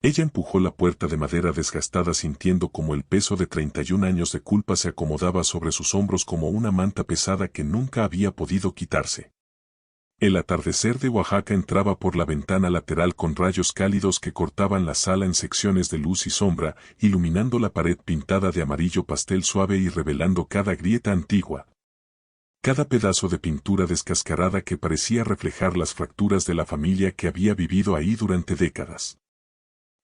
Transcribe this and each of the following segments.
Ella empujó la puerta de madera desgastada sintiendo como el peso de 31 años de culpa se acomodaba sobre sus hombros como una manta pesada que nunca había podido quitarse. El atardecer de Oaxaca entraba por la ventana lateral con rayos cálidos que cortaban la sala en secciones de luz y sombra, iluminando la pared pintada de amarillo pastel suave y revelando cada grieta antigua. Cada pedazo de pintura descascarada que parecía reflejar las fracturas de la familia que había vivido ahí durante décadas.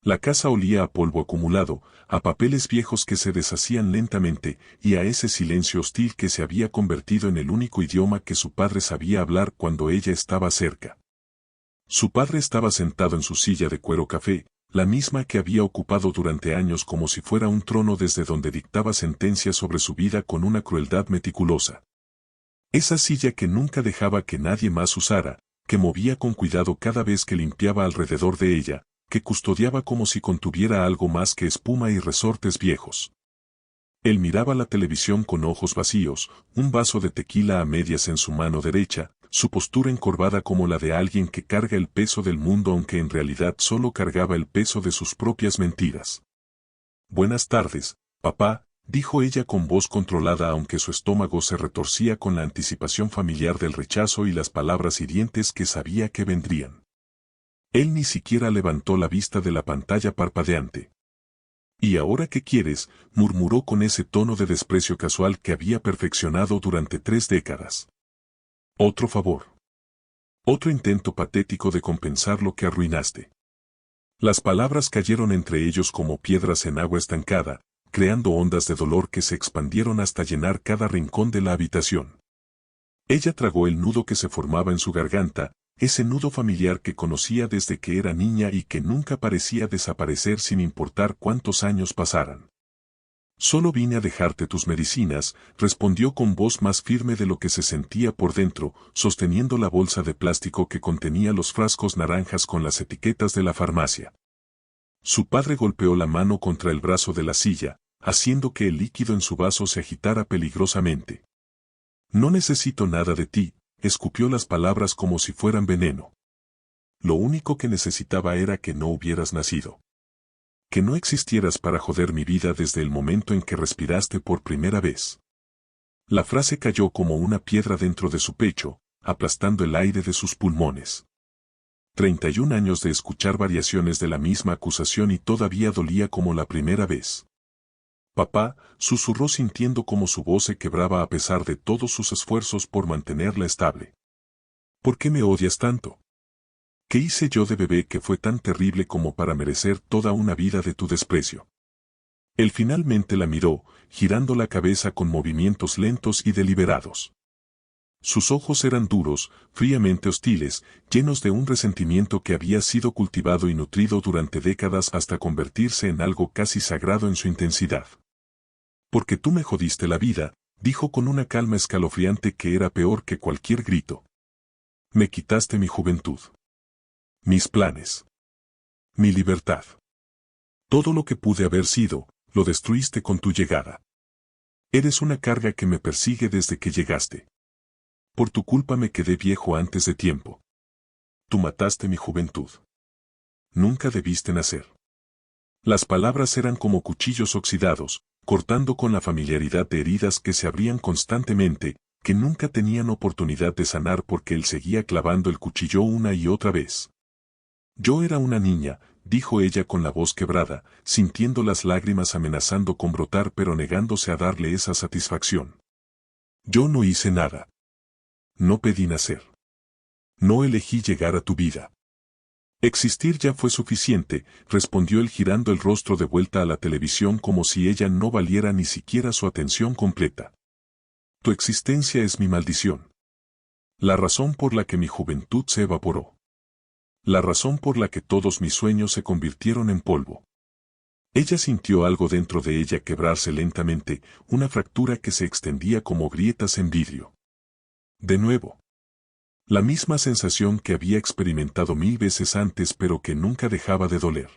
La casa olía a polvo acumulado, a papeles viejos que se deshacían lentamente y a ese silencio hostil que se había convertido en el único idioma que su padre sabía hablar cuando ella estaba cerca. Su padre estaba sentado en su silla de cuero café, la misma que había ocupado durante años como si fuera un trono desde donde dictaba sentencias sobre su vida con una crueldad meticulosa. Esa silla que nunca dejaba que nadie más usara, que movía con cuidado cada vez que limpiaba alrededor de ella, que custodiaba como si contuviera algo más que espuma y resortes viejos. Él miraba la televisión con ojos vacíos, un vaso de tequila a medias en su mano derecha, su postura encorvada como la de alguien que carga el peso del mundo aunque en realidad solo cargaba el peso de sus propias mentiras. «Buenas tardes, papá», dijo ella con voz controlada aunque su estómago se retorcía con la anticipación familiar del rechazo y las palabras hirientes que sabía que vendrían. Él ni siquiera levantó la vista de la pantalla parpadeante. «¿Y ahora qué quieres?», murmuró con ese tono de desprecio casual que había perfeccionado durante 3 décadas. «Otro favor. Otro intento patético de compensar lo que arruinaste». Las palabras cayeron entre ellos como piedras en agua estancada, creando ondas de dolor que se expandieron hasta llenar cada rincón de la habitación. Ella tragó el nudo que se formaba en su garganta, ese nudo familiar que conocía desde que era niña y que nunca parecía desaparecer sin importar cuántos años pasaran. «Solo vine a dejarte tus medicinas», respondió con voz más firme de lo que se sentía por dentro, sosteniendo la bolsa de plástico que contenía los frascos naranjas con las etiquetas de la farmacia. Su padre golpeó la mano contra el brazo de la silla, haciendo que el líquido en su vaso se agitara peligrosamente. «No necesito nada de ti», escupió las palabras como si fueran veneno. «Lo único que necesitaba era que no hubieras nacido. Que no existieras para joder mi vida desde el momento en que respiraste por primera vez». La frase cayó como una piedra dentro de su pecho, aplastando el aire de sus pulmones. 31 años de escuchar variaciones de la misma acusación y todavía dolía como la primera vez. «Papá», susurró sintiendo como su voz se quebraba a pesar de todos sus esfuerzos por mantenerla estable. «¿Por qué me odias tanto? ¿Qué hice yo de bebé que fue tan terrible como para merecer toda una vida de tu desprecio?» Él finalmente la miró, girando la cabeza con movimientos lentos y deliberados. Sus ojos eran duros, fríamente hostiles, llenos de un resentimiento que había sido cultivado y nutrido durante décadas hasta convertirse en algo casi sagrado en su intensidad. «Porque tú me jodiste la vida», dijo con una calma escalofriante que era peor que cualquier grito. «Me quitaste mi juventud. Mis planes. Mi libertad. Todo lo que pude haber sido, lo destruiste con tu llegada. Eres una carga que me persigue desde que llegaste. Por tu culpa me quedé viejo antes de tiempo. Tú mataste mi juventud. Nunca debiste nacer». Las palabras eran como cuchillos oxidados, cortando con la familiaridad de heridas que se abrían constantemente, que nunca tenían oportunidad de sanar porque él seguía clavando el cuchillo una y otra vez. «Yo era una niña», dijo ella con la voz quebrada, sintiendo las lágrimas amenazando con brotar pero negándose a darle esa satisfacción. «Yo no hice nada. No pedí nacer. No elegí llegar a tu vida. Existir ya fue suficiente», respondió él girando el rostro de vuelta a la televisión como si ella no valiera ni siquiera su atención completa. «Tu existencia es mi maldición. La razón por la que mi juventud se evaporó. La razón por la que todos mis sueños se convirtieron en polvo». Ella sintió algo dentro de ella quebrarse lentamente, una fractura que se extendía como grietas en vidrio. De nuevo. La misma sensación que había experimentado 1000 veces antes pero que nunca dejaba de doler.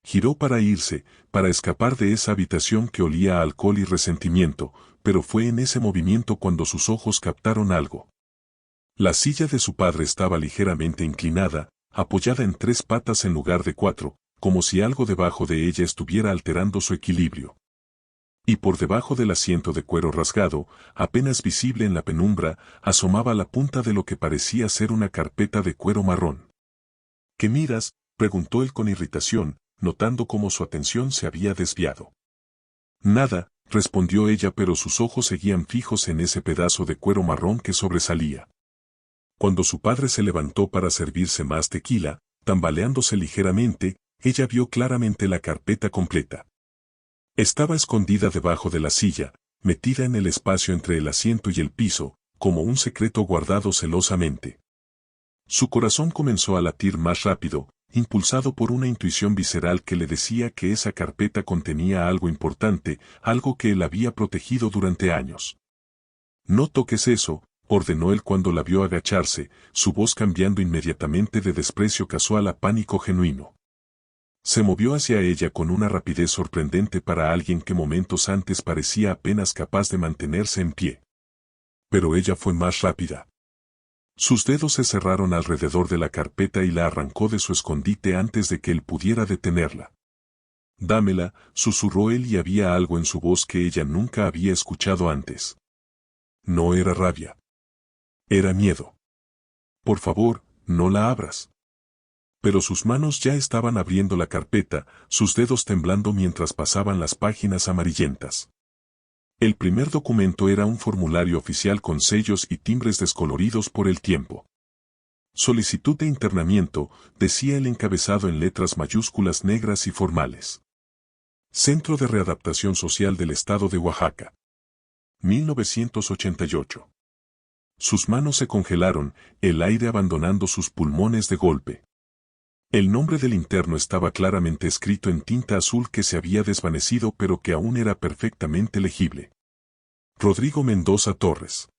Giró para irse, para escapar de esa habitación que olía a alcohol y resentimiento, pero fue en ese movimiento cuando sus ojos captaron algo. La silla de su padre estaba ligeramente inclinada, apoyada en 3 patas en lugar de 4, como si algo debajo de ella estuviera alterando su equilibrio. Y por debajo del asiento de cuero rasgado, apenas visible en la penumbra, asomaba la punta de lo que parecía ser una carpeta de cuero marrón. ¿Qué miras?, preguntó él con irritación, notando cómo su atención se había desviado. Nada, respondió ella, pero sus ojos seguían fijos en ese pedazo de cuero marrón que sobresalía. Cuando su padre se levantó para servirse más tequila, tambaleándose ligeramente, ella vio claramente la carpeta completa. Estaba escondida debajo de la silla, metida en el espacio entre el asiento y el piso, como un secreto guardado celosamente. Su corazón comenzó a latir más rápido, impulsado por una intuición visceral que le decía que esa carpeta contenía algo importante, algo que él había protegido durante años. «No toques eso», ordenó él cuando la vio agacharse, su voz cambiando inmediatamente de desprecio casual a pánico genuino. Se movió hacia ella con una rapidez sorprendente para alguien que momentos antes parecía apenas capaz de mantenerse en pie. Pero ella fue más rápida. Sus dedos se cerraron alrededor de la carpeta y la arrancó de su escondite antes de que él pudiera detenerla. «Dámela», susurró él, y había algo en su voz que ella nunca había escuchado antes. No era rabia. Era miedo. «Por favor, no la abras». Pero sus manos ya estaban abriendo la carpeta, sus dedos temblando mientras pasaban las páginas amarillentas. El primer documento era un formulario oficial con sellos y timbres descoloridos por el tiempo. «Solicitud de internamiento», decía el encabezado en letras mayúsculas negras y formales. «Centro de Readaptación Social del Estado de Oaxaca. 1988». Sus manos se congelaron, el aire abandonando sus pulmones de golpe. El nombre del interno estaba claramente escrito en tinta azul que se había desvanecido pero que aún era perfectamente legible. Rodrigo Mendoza Torres.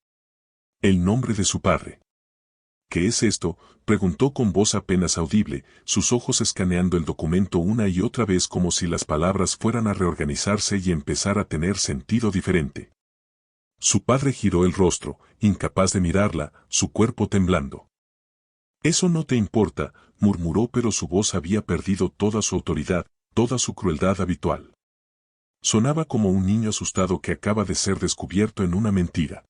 El nombre de su padre. «¿Qué es esto?», preguntó con voz apenas audible, sus ojos escaneando el documento una y otra vez como si las palabras fueran a reorganizarse y empezar a tener sentido diferente. Su padre giró el rostro, incapaz de mirarla, su cuerpo temblando. «Eso no te importa», murmuró, pero su voz había perdido toda su autoridad, toda su crueldad habitual. Sonaba como un niño asustado que acaba de ser descubierto en una mentira.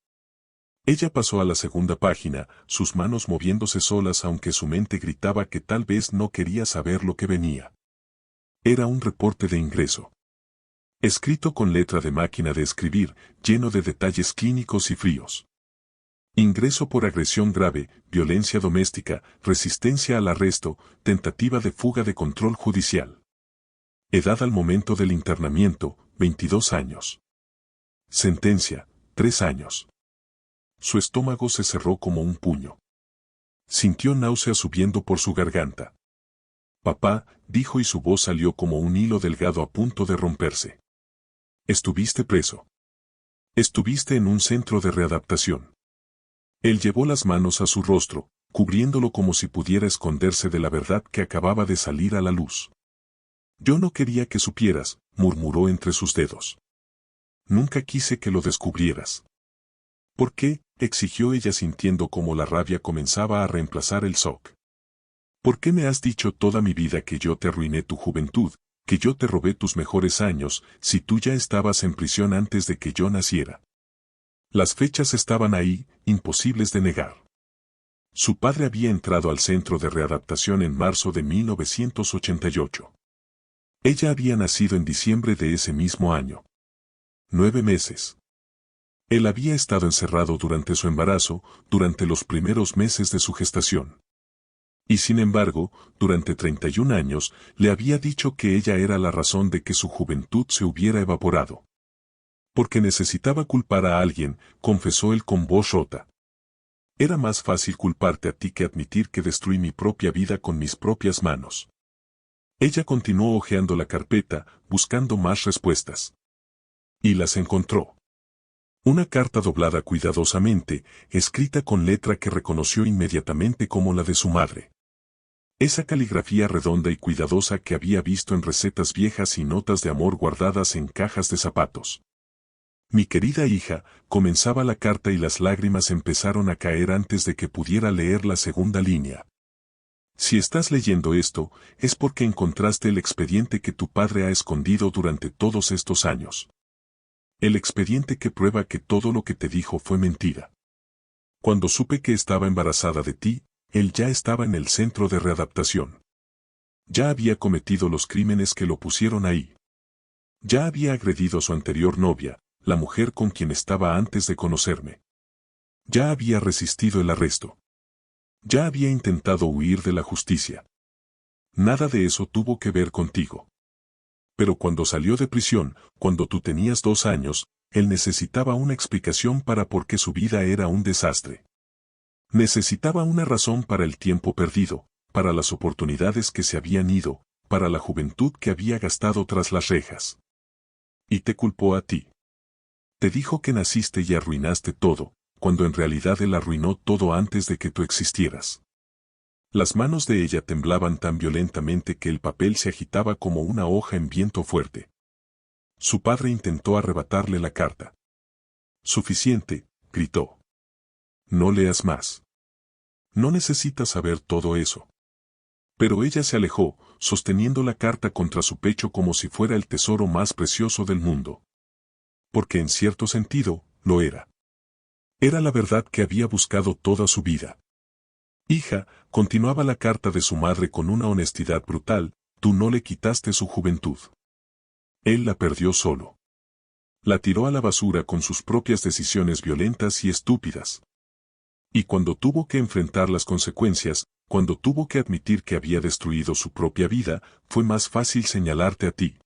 Ella pasó a la segunda página, sus manos moviéndose solas aunque su mente gritaba que tal vez no quería saber lo que venía. Era un reporte de ingreso. Escrito con letra de máquina de escribir, lleno de detalles clínicos y fríos. Ingreso por agresión grave, violencia doméstica, resistencia al arresto, tentativa de fuga de control judicial. Edad al momento del internamiento, 22 años. Sentencia, 3 años. Su estómago se cerró como un puño. Sintió náusea subiendo por su garganta. «Papá», dijo, y su voz salió como un hilo delgado a punto de romperse. «Estuviste preso. Estuviste en un centro de readaptación». Él llevó las manos a su rostro, cubriéndolo como si pudiera esconderse de la verdad que acababa de salir a la luz. «Yo no quería que supieras», murmuró entre sus dedos. «Nunca quise que lo descubrieras». «¿Por qué?», exigió ella sintiendo como la rabia comenzaba a reemplazar el shock. «¿Por qué me has dicho toda mi vida que yo te arruiné tu juventud, que yo te robé tus mejores años, si tú ya estabas en prisión antes de que yo naciera?» Las fechas estaban ahí, imposibles de negar. Su padre había entrado al centro de readaptación en marzo de 1988. Ella había nacido en diciembre de ese mismo año. 9 meses. Él había estado encerrado durante su embarazo, durante los primeros meses de su gestación. Y sin embargo, durante 31 años, le había dicho que ella era la razón de que su juventud se hubiera evaporado. «Porque necesitaba culpar a alguien», confesó él con voz rota. «Era más fácil culparte a ti que admitir que destruí mi propia vida con mis propias manos». Ella continuó hojeando la carpeta, buscando más respuestas. Y las encontró. Una carta doblada cuidadosamente, escrita con letra que reconoció inmediatamente como la de su madre. Esa caligrafía redonda y cuidadosa que había visto en recetas viejas y notas de amor guardadas en cajas de zapatos. «Mi querida hija», comenzaba la carta y las lágrimas empezaron a caer antes de que pudiera leer la segunda línea. Si estás leyendo esto, es porque encontraste el expediente que tu padre ha escondido durante todos estos años. El expediente que prueba que todo lo que te dijo fue mentira. Cuando supe que estaba embarazada de ti, él ya estaba en el centro de readaptación. Ya había cometido los crímenes que lo pusieron ahí. Ya había agredido a su anterior novia, la mujer con quien estaba antes de conocerme. Ya había resistido el arresto. Ya había intentado huir de la justicia. Nada de eso tuvo que ver contigo. Pero cuando salió de prisión, cuando tú tenías 2 años, él necesitaba una explicación para por qué su vida era un desastre. Necesitaba una razón para el tiempo perdido, para las oportunidades que se habían ido, para la juventud que había gastado tras las rejas. Y te culpó a ti. Te dijo que naciste y arruinaste todo, cuando en realidad él arruinó todo antes de que tú existieras. Las manos de ella temblaban tan violentamente que el papel se agitaba como una hoja en viento fuerte. Su padre intentó arrebatarle la carta. Suficiente, gritó. No leas más. No necesitas saber todo eso. Pero ella se alejó, sosteniendo la carta contra su pecho como si fuera el tesoro más precioso del mundo. Porque en cierto sentido, lo era. Era la verdad que había buscado toda su vida. Hija, continuaba la carta de su madre con una honestidad brutal, tú no le quitaste su juventud. Él la perdió solo. La tiró a la basura con sus propias decisiones violentas y estúpidas. Y cuando tuvo que enfrentar las consecuencias, cuando tuvo que admitir que había destruido su propia vida, fue más fácil señalarte a ti.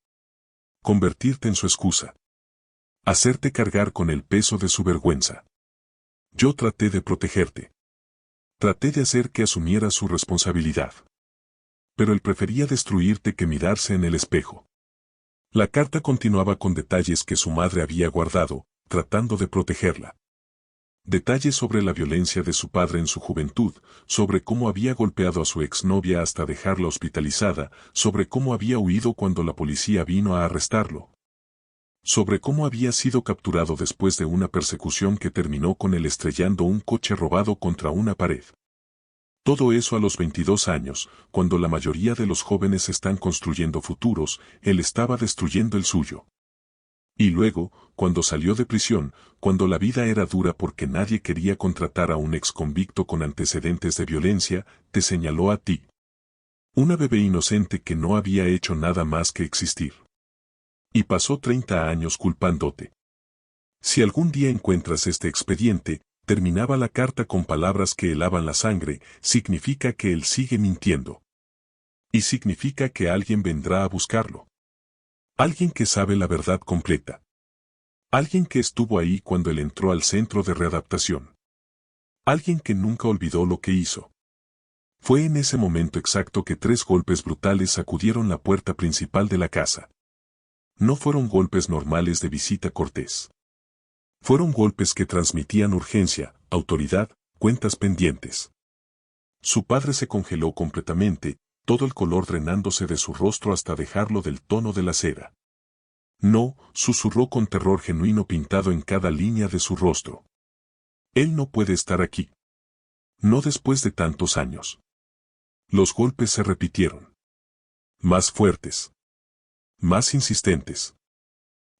Convertirte en su excusa. Hacerte cargar con el peso de su vergüenza. Yo traté de protegerte. Traté de hacer que asumieras su responsabilidad. Pero él prefería destruirte que mirarse en el espejo. La carta continuaba con detalles que su madre había guardado, tratando de protegerla. Detalles sobre la violencia de su padre en su juventud, sobre cómo había golpeado a su exnovia hasta dejarla hospitalizada, sobre cómo había huido cuando la policía vino a arrestarlo. Sobre cómo había sido capturado después de una persecución que terminó con él estrellando un coche robado contra una pared. Todo eso a los 22 años, cuando la mayoría de los jóvenes están construyendo futuros, él estaba destruyendo el suyo. Y luego, cuando salió de prisión, cuando la vida era dura porque nadie quería contratar a un ex convicto con antecedentes de violencia, te señaló a ti. Una bebé inocente que no había hecho nada más que existir. Y pasó 30 años culpándote. Si algún día encuentras este expediente, terminaba la carta con palabras que helaban la sangre, significa que él sigue mintiendo. Y significa que alguien vendrá a buscarlo. Alguien que sabe la verdad completa. Alguien que estuvo ahí cuando él entró al centro de readaptación. Alguien que nunca olvidó lo que hizo. Fue en ese momento exacto que 3 golpes brutales sacudieron la puerta principal de la casa. No fueron golpes normales de visita cortés. Fueron golpes que transmitían urgencia, autoridad, cuentas pendientes. Su padre se congeló completamente, todo el color drenándose de su rostro hasta dejarlo del tono de la cera. No, susurró con terror genuino pintado en cada línea de su rostro. Él no puede estar aquí. No después de tantos años. Los golpes se repitieron. Más fuertes. Más insistentes.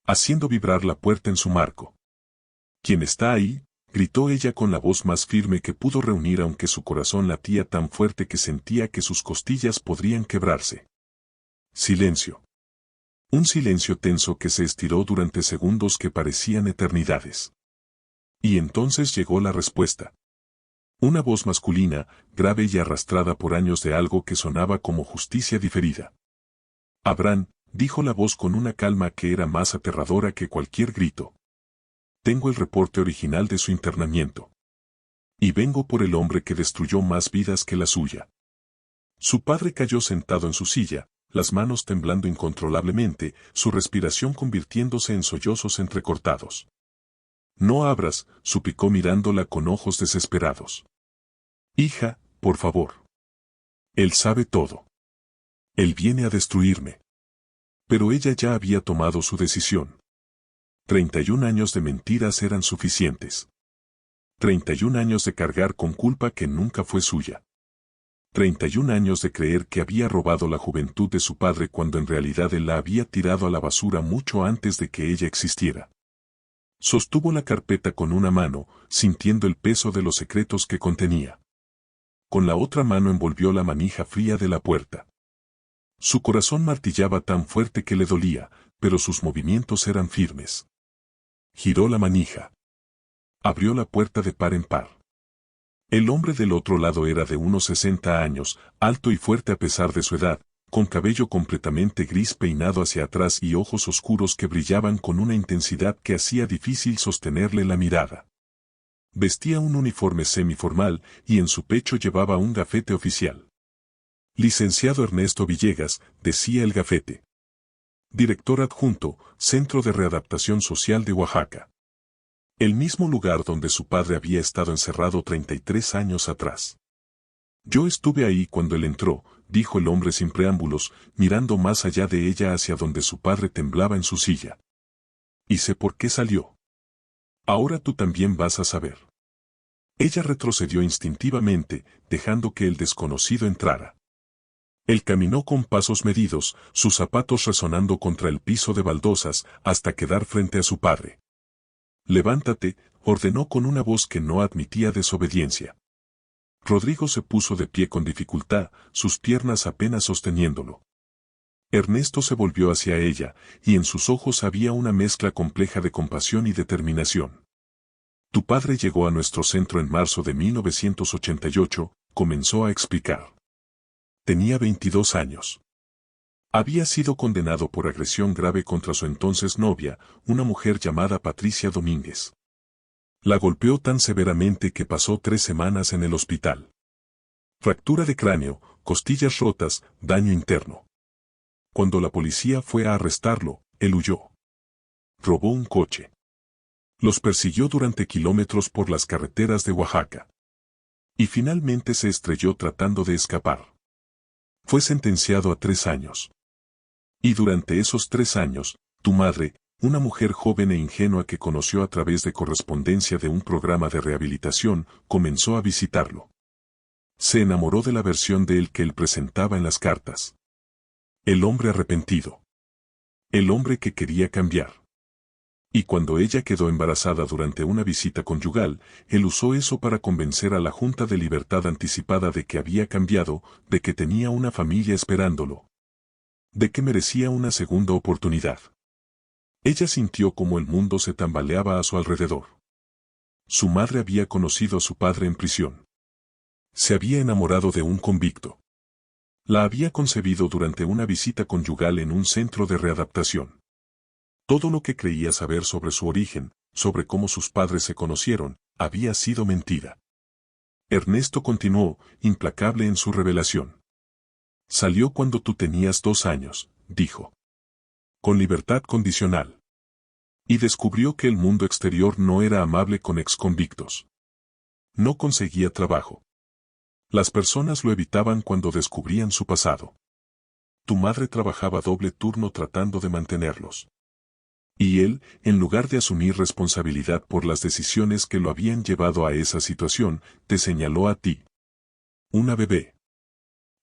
Haciendo vibrar la puerta en su marco. ¿Quién está ahí?, gritó ella con la voz más firme que pudo reunir aunque su corazón latía tan fuerte que sentía que sus costillas podrían quebrarse. Silencio. Un silencio tenso que se estiró durante segundos que parecían eternidades. Y entonces llegó la respuesta. Una voz masculina, grave y arrastrada por años de algo que sonaba como justicia diferida. Abraham, dijo la voz con una calma que era más aterradora que cualquier grito. Tengo el reporte original de su internamiento. Y vengo por el hombre que destruyó más vidas que la suya. Su padre cayó sentado en su silla, las manos temblando incontrolablemente, su respiración convirtiéndose en sollozos entrecortados. No abras, suplicó mirándola con ojos desesperados. Hija, por favor. Él sabe todo. Él viene a destruirme. Pero ella ya había tomado su decisión. 31 años de mentiras eran suficientes. 31 años de cargar con culpa que nunca fue suya. 31 años de creer que había robado la juventud de su padre cuando en realidad él la había tirado a la basura mucho antes de que ella existiera. Sostuvo la carpeta con una mano, sintiendo el peso de los secretos que contenía. Con la otra mano envolvió la manija fría de la puerta. Su corazón martillaba tan fuerte que le dolía, pero sus movimientos eran firmes. Giró la manija. Abrió la puerta de par en par. El hombre del otro lado era de unos 60 años, alto y fuerte a pesar de su edad, con cabello completamente gris peinado hacia atrás y ojos oscuros que brillaban con una intensidad que hacía difícil sostenerle la mirada. Vestía un uniforme semiformal y en su pecho llevaba un gafete oficial. Licenciado Ernesto Villegas, decía el gafete. Director adjunto, Centro de Readaptación Social de Oaxaca. El mismo lugar donde su padre había estado encerrado 33 años atrás. Yo estuve ahí cuando él entró, dijo el hombre sin preámbulos, mirando más allá de ella hacia donde su padre temblaba en su silla. Y sé por qué salió. Ahora tú también vas a saber. Ella retrocedió instintivamente, dejando que el desconocido entrara. Él caminó con pasos medidos, sus zapatos resonando contra el piso de baldosas, hasta quedar frente a su padre. Levántate, ordenó con una voz que no admitía desobediencia. Rodrigo se puso de pie con dificultad, sus piernas apenas sosteniéndolo. Ernesto se volvió hacia ella, y en sus ojos había una mezcla compleja de compasión y determinación. Tu padre llegó a nuestro centro en marzo de 1988, comenzó a explicar. Tenía 22 años. Había sido condenado por agresión grave contra su entonces novia, una mujer llamada Patricia Domínguez. La golpeó tan severamente que pasó 3 semanas en el hospital. Fractura de cráneo, costillas rotas, daño interno. Cuando la policía fue a arrestarlo, él huyó. Robó un coche. Los persiguió durante kilómetros por las carreteras de Oaxaca. Y finalmente se estrelló tratando de escapar. Fue sentenciado a 3 años. Y durante esos 3 años, tu madre, una mujer joven e ingenua que conoció a través de correspondencia de un programa de rehabilitación, comenzó a visitarlo. Se enamoró de la versión de él que él presentaba en las cartas. El hombre arrepentido. El hombre que quería cambiar. Y cuando ella quedó embarazada durante una visita conyugal, él usó eso para convencer a la Junta de Libertad Anticipada de que había cambiado, de que tenía una familia esperándolo. De que merecía una segunda oportunidad. Ella sintió como el mundo se tambaleaba a su alrededor. Su madre había conocido a su padre en prisión. Se había enamorado de un convicto. La había concebido durante una visita conyugal en un centro de readaptación. Todo lo que creía saber sobre su origen, sobre cómo sus padres se conocieron, había sido mentira. Ernesto continuó, implacable en su revelación. Salió cuando tú tenías 2 años, dijo. Con libertad condicional. Y descubrió que el mundo exterior no era amable con exconvictos. No conseguía trabajo. Las personas lo evitaban cuando descubrían su pasado. Tu madre trabajaba doble turno tratando de mantenerlos. Y él, en lugar de asumir responsabilidad por las decisiones que lo habían llevado a esa situación, te señaló a ti. Una bebé.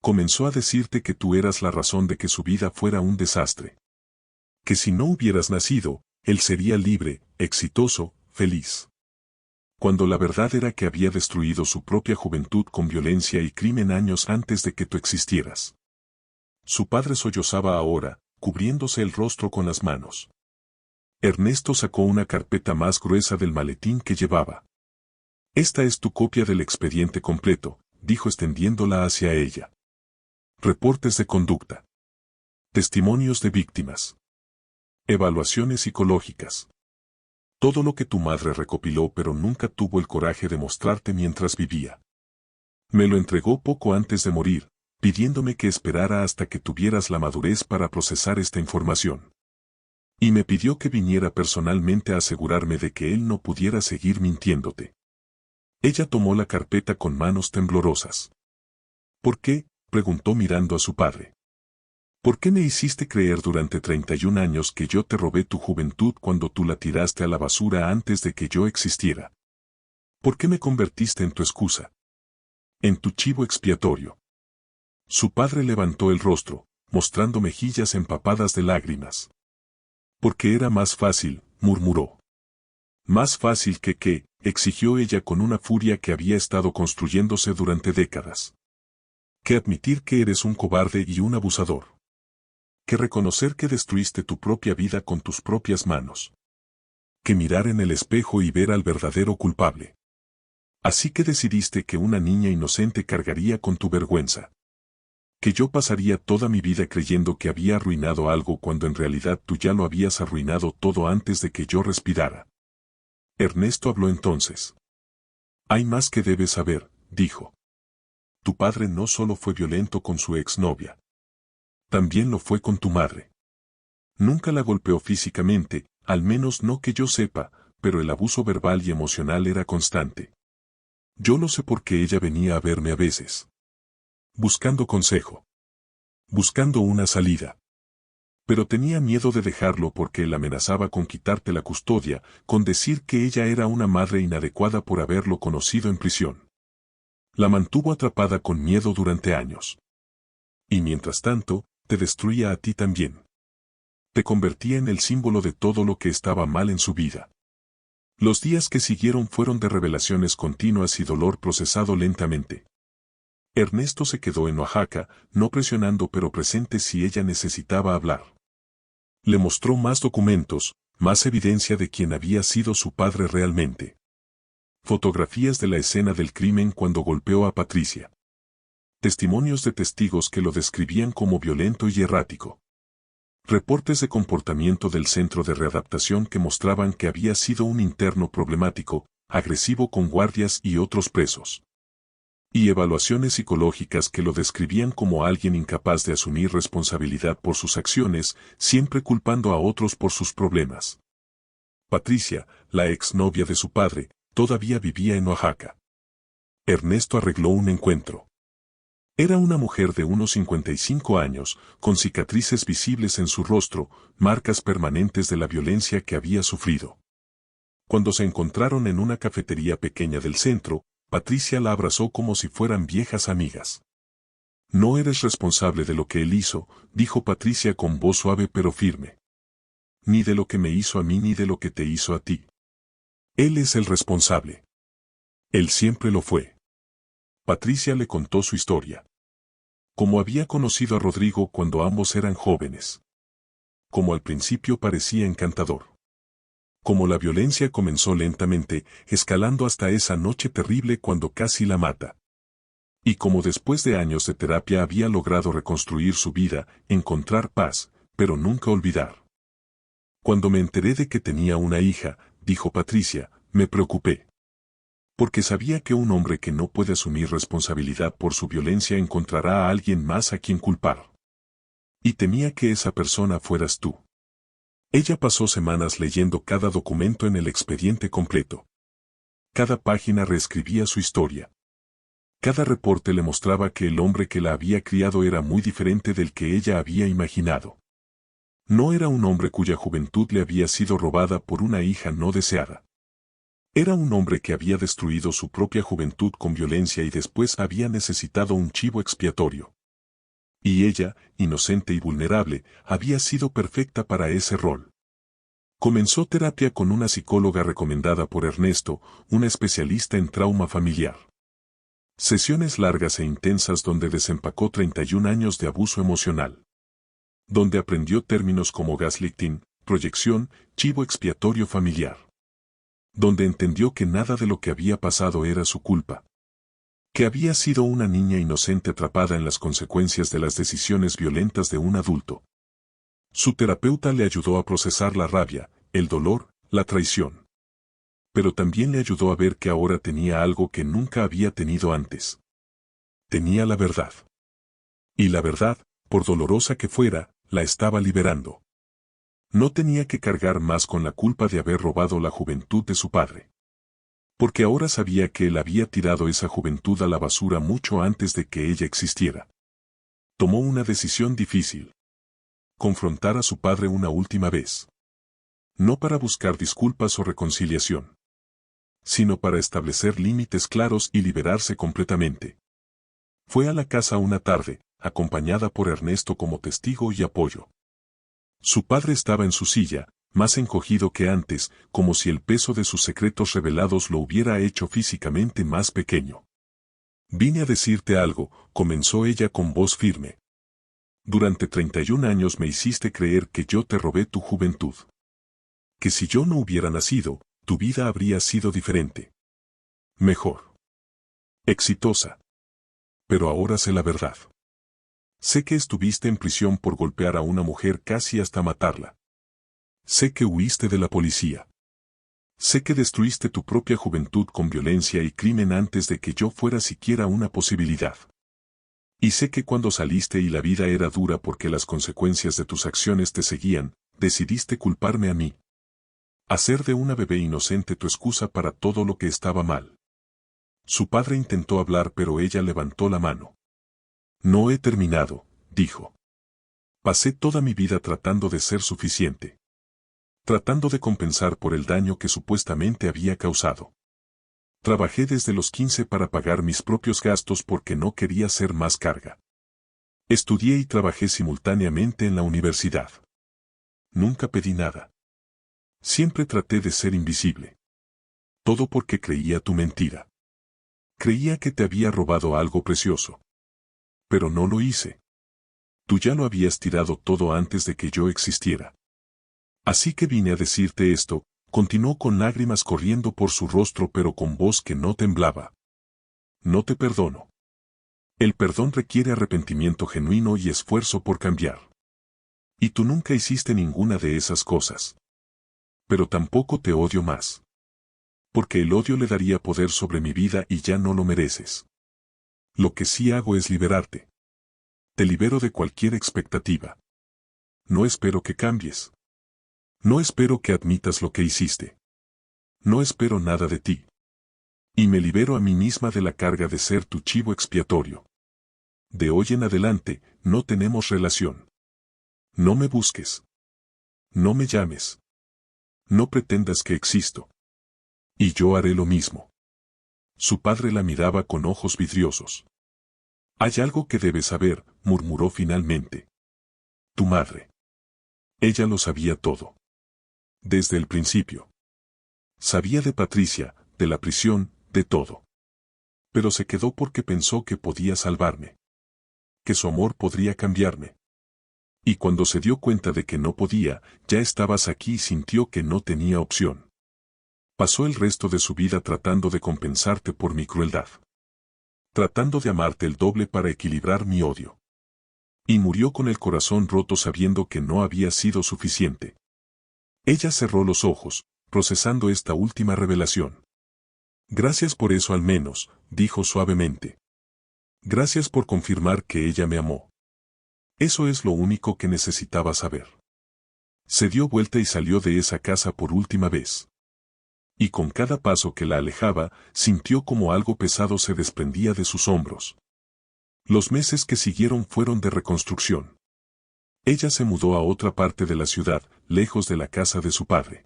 Comenzó a decirte que tú eras la razón de que su vida fuera un desastre. Que si no hubieras nacido, él sería libre, exitoso, feliz. Cuando la verdad era que había destruido su propia juventud con violencia y crimen años antes de que tú existieras. Su padre sollozaba ahora, cubriéndose el rostro con las manos. Ernesto sacó una carpeta más gruesa del maletín que llevaba. Esta es tu copia del expediente completo, dijo extendiéndola hacia ella. Reportes de conducta. Testimonios de víctimas. Evaluaciones psicológicas. Todo lo que tu madre recopiló pero nunca tuvo el coraje de mostrarte mientras vivía. Me lo entregó poco antes de morir, pidiéndome que esperara hasta que tuvieras la madurez para procesar esta información. Y me pidió que viniera personalmente a asegurarme de que él no pudiera seguir mintiéndote. Ella tomó la carpeta con manos temblorosas. ¿Por qué?, preguntó mirando a su padre. ¿Por qué me hiciste creer durante 31 años que yo te robé tu juventud cuando tú la tiraste a la basura antes de que yo existiera? ¿Por qué me convertiste en tu excusa? En tu chivo expiatorio. Su padre levantó el rostro, mostrando mejillas empapadas de lágrimas. Porque era más fácil, murmuró. Más fácil que, exigió ella con una furia que había estado construyéndose durante décadas. Que admitir que eres un cobarde y un abusador. Que reconocer que destruiste tu propia vida con tus propias manos. Que mirar en el espejo y ver al verdadero culpable. Así que decidiste que una niña inocente cargaría con tu vergüenza. Que yo pasaría toda mi vida creyendo que había arruinado algo cuando en realidad tú ya lo habías arruinado todo antes de que yo respirara. Ernesto habló entonces. Hay más que debes saber, dijo. Tu padre no solo fue violento con su exnovia. También lo fue con tu madre. Nunca la golpeó físicamente, al menos no que yo sepa, pero el abuso verbal y emocional era constante. Yo lo sé porque ella venía a verme a veces. Buscando consejo. Buscando una salida. Pero tenía miedo de dejarlo porque él amenazaba con quitarte la custodia, con decir que ella era una madre inadecuada por haberlo conocido en prisión. La mantuvo atrapada con miedo durante años. Y mientras tanto, te destruía a ti también. Te convertía en el símbolo de todo lo que estaba mal en su vida. Los días que siguieron fueron de revelaciones continuas y dolor procesado lentamente. Ernesto se quedó en Oaxaca, no presionando pero presente si ella necesitaba hablar. Le mostró más documentos, más evidencia de quién había sido su padre realmente. Fotografías de la escena del crimen cuando golpeó a Patricia. Testimonios de testigos que lo describían como violento y errático. Reportes de comportamiento del centro de readaptación que mostraban que había sido un interno problemático, agresivo con guardias y otros presos. Y evaluaciones psicológicas que lo describían como alguien incapaz de asumir responsabilidad por sus acciones, siempre culpando a otros por sus problemas. Patricia, la exnovia de su padre, todavía vivía en Oaxaca. Ernesto arregló un encuentro. Era una mujer de unos 55 años, con cicatrices visibles en su rostro, marcas permanentes de la violencia que había sufrido. Cuando se encontraron en una cafetería pequeña del centro, Patricia la abrazó como si fueran viejas amigas. No eres responsable de lo que él hizo, dijo Patricia con voz suave pero firme. Ni de lo que me hizo a mí ni de lo que te hizo a ti. Él es el responsable. Él siempre lo fue. Patricia le contó su historia. Cómo había conocido a Rodrigo cuando ambos eran jóvenes. Cómo al principio parecía encantador. Cómo la violencia comenzó lentamente, escalando hasta esa noche terrible cuando casi la mata. Y cómo después de años de terapia había logrado reconstruir su vida, encontrar paz, pero nunca olvidar. Cuando me enteré de que tenía una hija, dijo Patricia, me preocupé. Porque sabía que un hombre que no puede asumir responsabilidad por su violencia encontrará a alguien más a quien culpar. Y temía que esa persona fueras tú. Ella pasó semanas leyendo cada documento en el expediente completo. Cada página reescribía su historia. Cada reporte le mostraba que el hombre que la había criado era muy diferente del que ella había imaginado. No era un hombre cuya juventud le había sido robada por una hija no deseada. Era un hombre que había destruido su propia juventud con violencia y después había necesitado un chivo expiatorio. Y ella, inocente y vulnerable, había sido perfecta para ese rol. Comenzó terapia con una psicóloga recomendada por Ernesto, una especialista en trauma familiar. Sesiones largas e intensas donde desempacó 31 años de abuso emocional. Donde aprendió términos como gaslighting, proyección, chivo expiatorio familiar. Donde entendió que nada de lo que había pasado era su culpa. Que había sido una niña inocente atrapada en las consecuencias de las decisiones violentas de un adulto. Su terapeuta le ayudó a procesar la rabia, el dolor, la traición. Pero también le ayudó a ver que ahora tenía algo que nunca había tenido antes. Tenía la verdad. Y la verdad, por dolorosa que fuera, la estaba liberando. No tenía que cargar más con la culpa de haber robado la juventud de su padre. Porque ahora sabía que él había tirado esa juventud a la basura mucho antes de que ella existiera. Tomó una decisión difícil. Confrontar a su padre una última vez. No para buscar disculpas o reconciliación, sino para establecer límites claros y liberarse completamente. Fue a la casa una tarde, acompañada por Ernesto como testigo y apoyo. Su padre estaba en su silla, más encogido que antes, como si el peso de sus secretos revelados lo hubiera hecho físicamente más pequeño. «Vine a decirte algo», comenzó ella con voz firme. «Durante 31 años me hiciste creer que yo te robé tu juventud. Que si yo no hubiera nacido, tu vida habría sido diferente. Mejor. Exitosa. Pero ahora sé la verdad. Sé que estuviste en prisión por golpear a una mujer casi hasta matarla. Sé que huiste de la policía. Sé que destruiste tu propia juventud con violencia y crimen antes de que yo fuera siquiera una posibilidad. Y sé que cuando saliste y la vida era dura porque las consecuencias de tus acciones te seguían, decidiste culparme a mí. Hacer de una bebé inocente tu excusa para todo lo que estaba mal». Su padre intentó hablar, pero ella levantó la mano. «No he terminado», dijo. «Pasé toda mi vida tratando de ser suficiente. Tratando de compensar por el daño que supuestamente había causado. Trabajé desde los 15 para pagar mis propios gastos porque no quería ser más carga. Estudié y trabajé simultáneamente en la universidad. Nunca pedí nada. Siempre traté de ser invisible. Todo porque creía tu mentira. Creía que te había robado algo precioso. Pero no lo hice. Tú ya lo habías tirado todo antes de que yo existiera. Así que vine a decirte esto», continuó con lágrimas corriendo por su rostro pero con voz que no temblaba. «No te perdono. El perdón requiere arrepentimiento genuino y esfuerzo por cambiar. Y tú nunca hiciste ninguna de esas cosas. Pero tampoco te odio más. Porque el odio le daría poder sobre mi vida y ya no lo mereces. Lo que sí hago es liberarte. Te libero de cualquier expectativa. No espero que cambies. No espero que admitas lo que hiciste. No espero nada de ti. Y me libero a mí misma de la carga de ser tu chivo expiatorio. De hoy en adelante, no tenemos relación. No me busques. No me llames. No pretendas que existo. Y yo haré lo mismo». Su padre la miraba con ojos vidriosos. «Hay algo que debes saber», murmuró finalmente. «Tu madre. Ella lo sabía todo. Desde el principio. Sabía de Patricia, de la prisión, de todo. Pero se quedó porque pensó que podía salvarme. Que su amor podría cambiarme. Y cuando se dio cuenta de que no podía, ya estabas aquí y sintió que no tenía opción. Pasó el resto de su vida tratando de compensarte por mi crueldad. Tratando de amarte el doble para equilibrar mi odio. Y murió con el corazón roto sabiendo que no había sido suficiente». Ella cerró los ojos, procesando esta última revelación. «Gracias por eso al menos», dijo suavemente. «Gracias por confirmar que ella me amó. Eso es lo único que necesitaba saber». Se dio vuelta y salió de esa casa por última vez. Y con cada paso que la alejaba, sintió como algo pesado se desprendía de sus hombros. Los meses que siguieron fueron de reconstrucción. Ella se mudó a otra parte de la ciudad, lejos de la casa de su padre.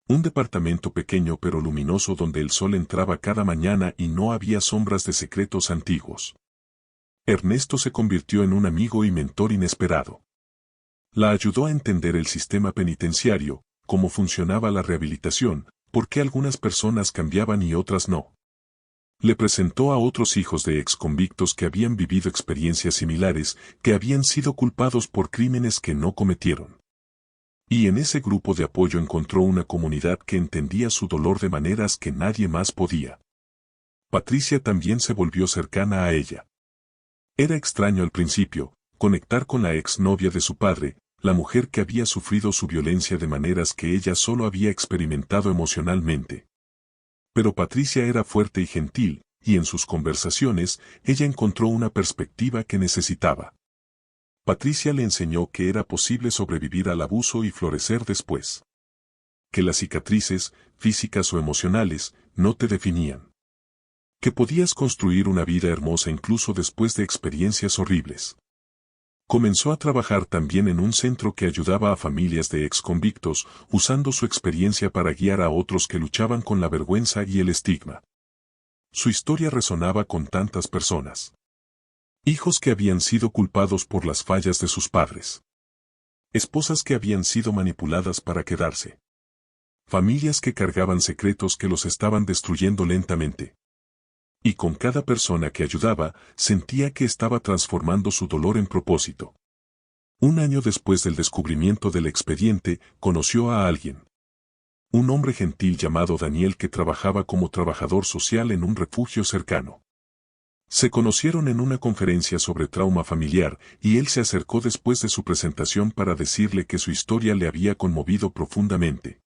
Un departamento pequeño pero luminoso donde el sol entraba cada mañana y no había sombras de secretos antiguos. Ernesto se convirtió en un amigo y mentor inesperado. La ayudó a entender el sistema penitenciario, cómo funcionaba la rehabilitación, por qué algunas personas cambiaban y otras no. Le presentó a otros hijos de exconvictos que habían vivido experiencias similares, que habían sido culpados por crímenes que no cometieron. Y en ese grupo de apoyo encontró una comunidad que entendía su dolor de maneras que nadie más podía. Patricia también se volvió cercana a ella. Era extraño al principio, conectar con la exnovia de su padre, la mujer que había sufrido su violencia de maneras que ella solo había experimentado emocionalmente. Pero Patricia era fuerte y gentil, y en sus conversaciones, ella encontró una perspectiva que necesitaba. Patricia le enseñó que era posible sobrevivir al abuso y florecer después. Que las cicatrices, físicas o emocionales, no te definían. Que podías construir una vida hermosa incluso después de experiencias horribles. Comenzó a trabajar también en un centro que ayudaba a familias de exconvictos, usando su experiencia para guiar a otros que luchaban con la vergüenza y el estigma. Su historia resonaba con tantas personas. Hijos que habían sido culpados por las fallas de sus padres. Esposas que habían sido manipuladas para quedarse. Familias que cargaban secretos que los estaban destruyendo lentamente. Y con cada persona que ayudaba, sentía que estaba transformando su dolor en propósito. Un año después del descubrimiento del expediente, conoció a alguien. Un hombre gentil llamado Daniel que trabajaba como trabajador social en un refugio cercano. Se conocieron en una conferencia sobre trauma familiar, y él se acercó después de su presentación para decirle que su historia le había conmovido profundamente.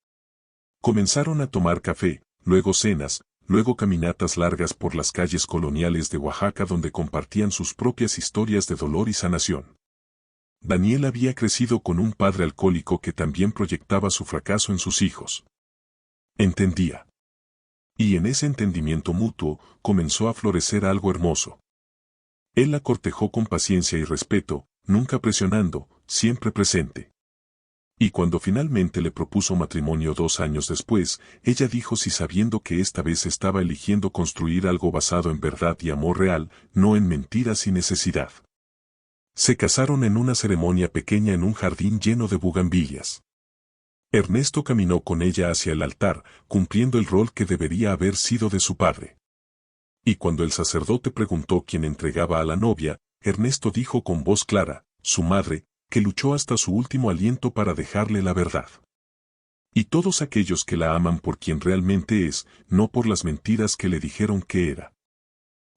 Comenzaron a tomar café, luego cenas, luego caminatas largas por las calles coloniales de Oaxaca donde compartían sus propias historias de dolor y sanación. Daniel había crecido con un padre alcohólico que también proyectaba su fracaso en sus hijos. Entendía. Y en ese entendimiento mutuo, comenzó a florecer algo hermoso. Él la cortejó con paciencia y respeto, nunca presionando, siempre presente. Y cuando finalmente le propuso matrimonio 2 años después, ella dijo sí sabiendo que esta vez estaba eligiendo construir algo basado en verdad y amor real, no en mentiras y necesidad. Se casaron en una ceremonia pequeña en un jardín lleno de bugambilias. Ernesto caminó con ella hacia el altar, cumpliendo el rol que debería haber sido de su padre. Y cuando el sacerdote preguntó quién entregaba a la novia, Ernesto dijo con voz clara, su madre, que luchó hasta su último aliento para dejarle la verdad. Y todos aquellos que la aman por quien realmente es, no por las mentiras que le dijeron que era.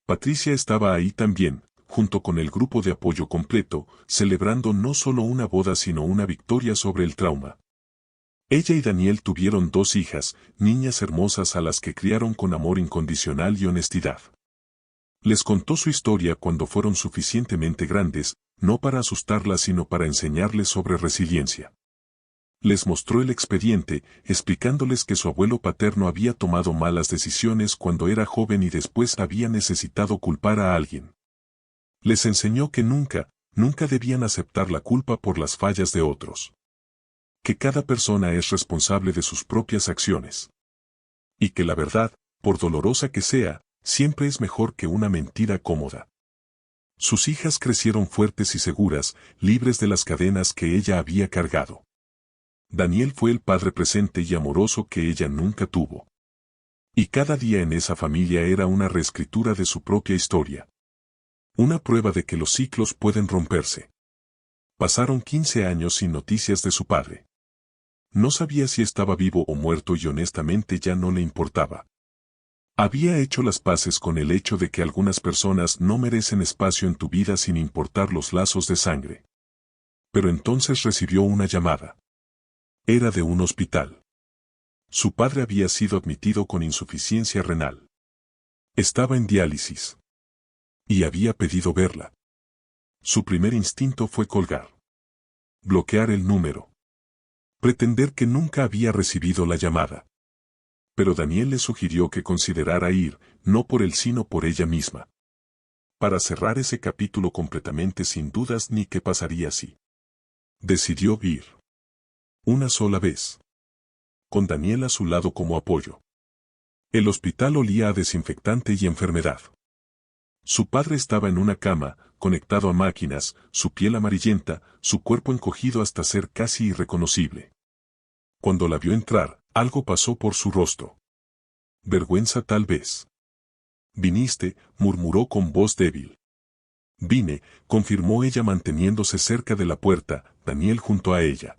Patricia estaba ahí también, junto con el grupo de apoyo completo, celebrando no solo una boda sino una victoria sobre el trauma. Ella y Daniel tuvieron 2 hijas, niñas hermosas a las que criaron con amor incondicional y honestidad. Les contó su historia cuando fueron suficientemente grandes, no para asustarlas sino para enseñarles sobre resiliencia. Les mostró el expediente, explicándoles que su abuelo paterno había tomado malas decisiones cuando era joven y después había necesitado culpar a alguien. Les enseñó que nunca debían aceptar la culpa por las fallas de otros. Que cada persona es responsable de sus propias acciones. Y que la verdad, por dolorosa que sea, siempre es mejor que una mentira cómoda. Sus hijas crecieron fuertes y seguras, libres de las cadenas que ella había cargado. Daniel fue el padre presente y amoroso que ella nunca tuvo. Y cada día en esa familia era una reescritura de su propia historia. Una prueba de que los ciclos pueden romperse. Pasaron 15 años sin noticias de su padre. No sabía si estaba vivo o muerto y honestamente ya no le importaba. Había hecho las paces con el hecho de que algunas personas no merecen espacio en tu vida sin importar los lazos de sangre. Pero entonces recibió una llamada. Era de un hospital. Su padre había sido admitido con insuficiencia renal. Estaba en diálisis. Y había pedido verla. Su primer instinto fue colgar. Bloquear el número. Pretender que nunca había recibido la llamada. Pero Daniel le sugirió que considerara ir, no por él sino por ella misma. Para cerrar ese capítulo completamente sin dudas ni qué pasaría si. Decidió ir. Una sola vez. Con Daniel a su lado como apoyo. El hospital olía a desinfectante y enfermedad. Su padre estaba en una cama, conectado a máquinas, su piel amarillenta, su cuerpo encogido hasta ser casi irreconocible. Cuando la vio entrar, algo pasó por su rostro. Vergüenza tal vez. Viniste, murmuró con voz débil. Vine, confirmó ella manteniéndose cerca de la puerta, Daniel junto a ella.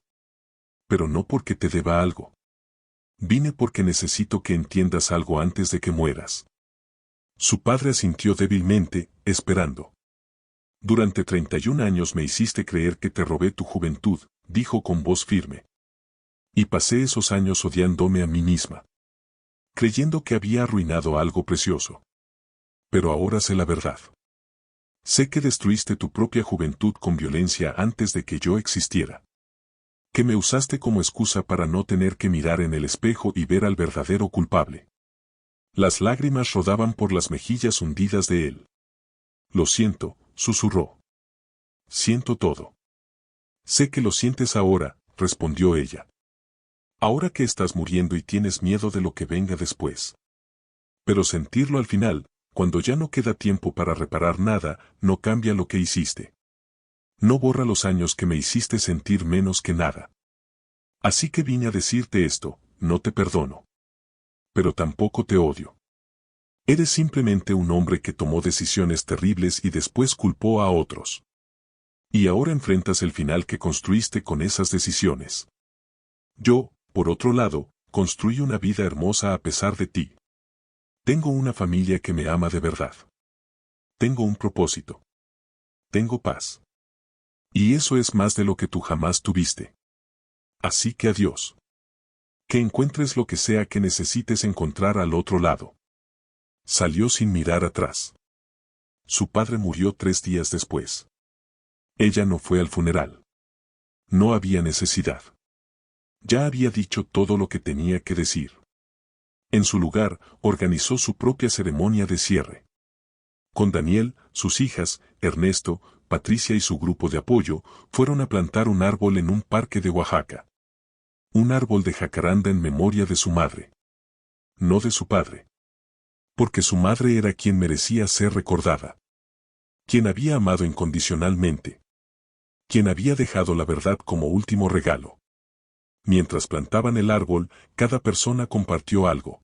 Pero no porque te deba algo. Vine porque necesito que entiendas algo antes de que mueras. Su padre asintió débilmente, esperando. Durante 31 años me hiciste creer que te robé tu juventud, dijo con voz firme. Y pasé esos años odiándome a mí misma. Creyendo que había arruinado algo precioso. Pero ahora sé la verdad. Sé que destruiste tu propia juventud con violencia antes de que yo existiera. Que me usaste como excusa para no tener que mirar en el espejo y ver al verdadero culpable. Las lágrimas rodaban por las mejillas hundidas de él. Lo siento, susurró. Siento todo. Sé que lo sientes ahora, respondió ella. Ahora que estás muriendo y tienes miedo de lo que venga después. Pero sentirlo al final, cuando ya no queda tiempo para reparar nada, no cambia lo que hiciste. No borra los años que me hiciste sentir menos que nada. Así que vine a decirte esto, no te perdono. Pero tampoco te odio. Eres simplemente un hombre que tomó decisiones terribles y después culpó a otros. Y ahora enfrentas el final que construiste con esas decisiones. Yo, por otro lado, construí una vida hermosa a pesar de ti. Tengo una familia que me ama de verdad. Tengo un propósito. Tengo paz. Y eso es más de lo que tú jamás tuviste. Así que adiós. Que encuentres lo que sea que necesites encontrar al otro lado. Salió sin mirar atrás. Su padre murió 3 días después. Ella no fue al funeral. No había necesidad. Ya había dicho todo lo que tenía que decir. En su lugar, organizó su propia ceremonia de cierre. Con Daniel, sus hijas, Ernesto, Patricia y su grupo de apoyo, fueron a plantar un árbol en un parque de Oaxaca. Un árbol de jacaranda en memoria de su madre. No de su padre. Porque su madre era quien merecía ser recordada. Quien había amado incondicionalmente. Quien había dejado la verdad como último regalo. Mientras plantaban el árbol, cada persona compartió algo.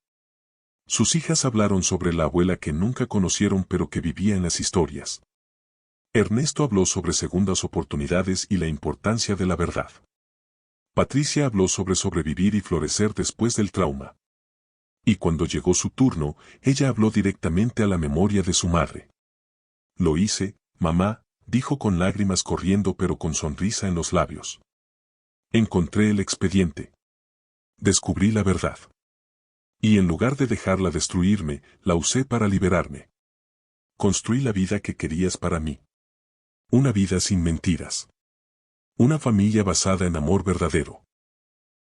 Sus hijas hablaron sobre la abuela que nunca conocieron pero que vivía en las historias. Ernesto habló sobre segundas oportunidades y la importancia de la verdad. Patricia habló sobre sobrevivir y florecer después del trauma. Y cuando llegó su turno, ella habló directamente a la memoria de su madre. Lo hice, mamá, dijo con lágrimas corriendo pero con sonrisa en los labios. Encontré el expediente. Descubrí la verdad. Y en lugar de dejarla destruirme, la usé para liberarme. Construí la vida que querías para mí. Una vida sin mentiras. Una familia basada en amor verdadero.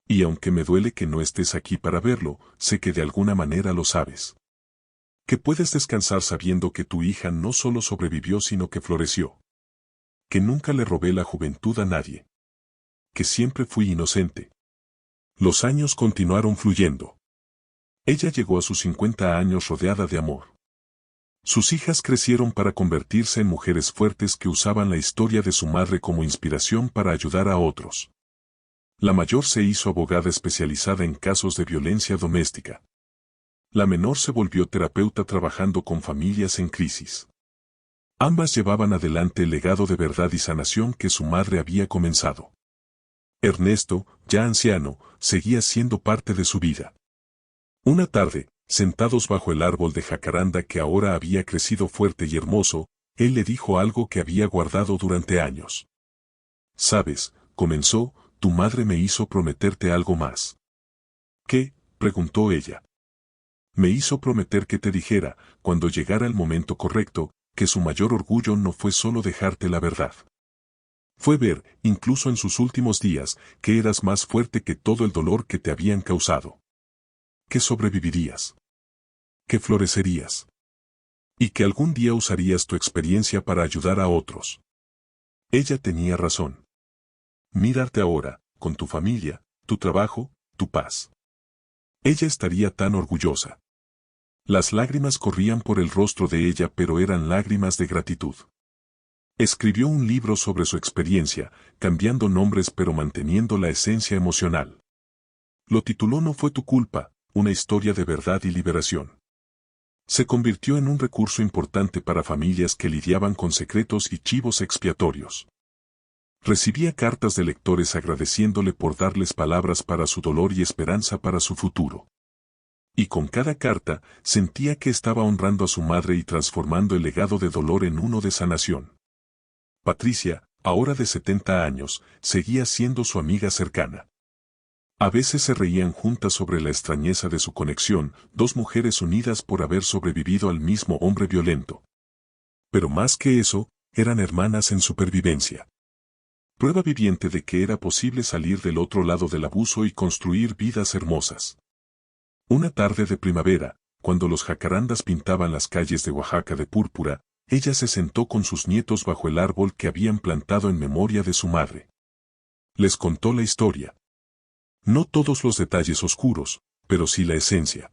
Y aunque me duele que no estés aquí para verlo, sé que de alguna manera lo sabes. Que puedes descansar sabiendo que tu hija no solo sobrevivió sino que floreció. Que nunca le robé la juventud a nadie. Que siempre fui inocente. Los años continuaron fluyendo. Ella llegó a sus 50 años rodeada de amor. Sus hijas crecieron para convertirse en mujeres fuertes que usaban la historia de su madre como inspiración para ayudar a otros. La mayor se hizo abogada especializada en casos de violencia doméstica. La menor se volvió terapeuta trabajando con familias en crisis. Ambas llevaban adelante el legado de verdad y sanación que su madre había comenzado. Ernesto, ya anciano, seguía siendo parte de su vida. Una tarde, sentados bajo el árbol de jacaranda que ahora había crecido fuerte y hermoso, él le dijo algo que había guardado durante años. «Sabes», comenzó, «tu madre me hizo prometerte algo más». «¿Qué?», preguntó ella. «Me hizo prometer que te dijera, cuando llegara el momento correcto, que su mayor orgullo no fue solo dejarte la verdad. Fue ver, incluso en sus últimos días, que eras más fuerte que todo el dolor que te habían causado. Que sobrevivirías. Que florecerías. Y que algún día usarías tu experiencia para ayudar a otros». Ella tenía razón. Mírate ahora, con tu familia, tu trabajo, tu paz. Ella estaría tan orgullosa. Las lágrimas corrían por el rostro de ella, pero eran lágrimas de gratitud. Escribió un libro sobre su experiencia, cambiando nombres pero manteniendo la esencia emocional. Lo tituló No fue tu culpa, una historia de verdad y liberación. Se convirtió en un recurso importante para familias que lidiaban con secretos y chivos expiatorios. Recibía cartas de lectores agradeciéndole por darles palabras para su dolor y esperanza para su futuro. Y con cada carta, sentía que estaba honrando a su madre y transformando el legado de dolor en uno de sanación. Patricia, ahora de 70 años, seguía siendo su amiga cercana. A veces se reían juntas sobre la extrañeza de su conexión, dos mujeres unidas por haber sobrevivido al mismo hombre violento. Pero más que eso, eran hermanas en supervivencia. Prueba viviente de que era posible salir del otro lado del abuso y construir vidas hermosas. Una tarde de primavera, cuando los jacarandas pintaban las calles de Oaxaca de púrpura, ella se sentó con sus nietos bajo el árbol que habían plantado en memoria de su madre. Les contó la historia. No todos los detalles oscuros, pero sí la esencia.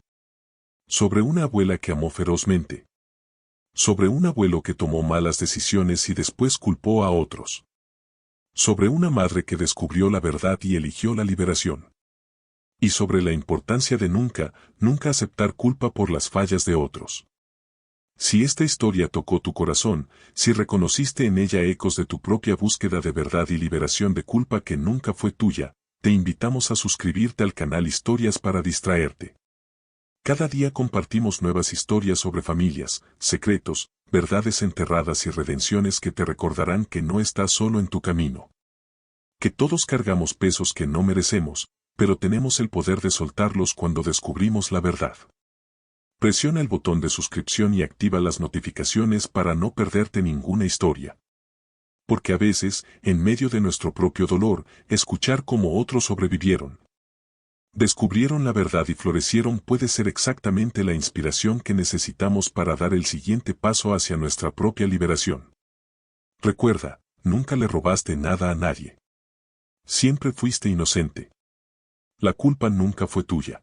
Sobre una abuela que amó ferozmente. Sobre un abuelo que tomó malas decisiones y después culpó a otros. Sobre una madre que descubrió la verdad y eligió la liberación. Y sobre la importancia de nunca aceptar culpa por las fallas de otros. Si esta historia tocó tu corazón, si reconociste en ella ecos de tu propia búsqueda de verdad y liberación de culpa que nunca fue tuya, te invitamos a suscribirte al canal Historias para Distraerte. Cada día compartimos nuevas historias sobre familias, secretos, verdades enterradas y redenciones que te recordarán que no estás solo en tu camino. Que todos cargamos pesos que no merecemos, pero tenemos el poder de soltarlos cuando descubrimos la verdad. Presiona el botón de suscripción y activa las notificaciones para no perderte ninguna historia. Porque a veces, en medio de nuestro propio dolor, escuchar cómo otros sobrevivieron, descubrieron la verdad y florecieron puede ser exactamente la inspiración que necesitamos para dar el siguiente paso hacia nuestra propia liberación. Recuerda, nunca le robaste nada a nadie. Siempre fuiste inocente. La culpa nunca fue tuya.